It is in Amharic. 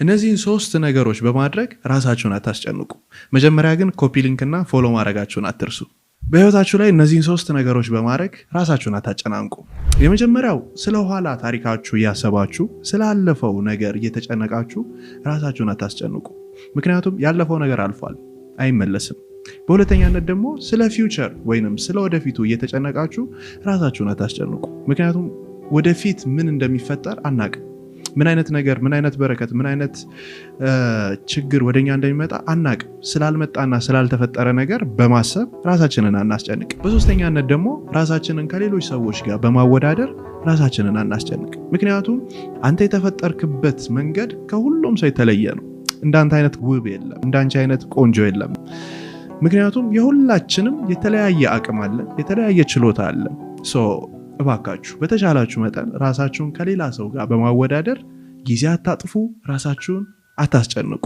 እነዚህን ሶስት ነገሮች በማድረግ ራሳችሁን አታስጨንቁ። መጀመሪያ ግን ኮፒ ሊንክ እና ፎሎ ማድረጋችሁን አትርሱ። በህይወታችሁ ላይ እነዚህን ሶስት ነገሮች በማድረግ ራሳችሁን አታጨናንቁ። የመጀመሪያው ስለ ኋላ ታሪካችሁ እያሰባችሁ ስላለፈው ነገር እየተጨነቃችሁ ራሳችሁን አታስጨንቁ። ምክንያቱም ያለፈው ነገር አልፏል፣ አይመለስም። በሁለተኛነት ደግሞ ስለ ፊውቸር ወይንም ስለ ወደፊቱ እየተጨነቃችሁ ራሳችሁን አታስጨንቁ። ምክንያቱም ወደፊት ምን እንደሚፈጠር አናቅም። ምን አይነት ነገር፣ ምን አይነት በረከት፣ ምን አይነት ችግር ወደኛ እንደሚመጣ አናቅም። ስላልመጣና ስላልተፈጠረ ነገር በማሰብ ራሳችንን አናስጨንቅ። በሶስተኛነት ደግሞ ራሳችንን ከሌሎች ሰዎች ጋር በማወዳደር ራሳችንን አናስጨንቅ። ምክንያቱም አንተ የተፈጠርክበት መንገድ ከሁሉም ሰው የተለየ ነው። እንዳንተ አይነት ውብ የለም፣ እንዳንቺ አይነት ቆንጆ የለም። ምክንያቱም የሁላችንም የተለያየ አቅም አለ፣ የተለያየ ችሎታ አለ። እባካችሁ በተቻላችሁ መጠን ራሳችሁን ከሌላ ሰው ጋር በማወዳደር ጊዜ አታጥፉ፣ ራሳችሁን አታስጨንቁ።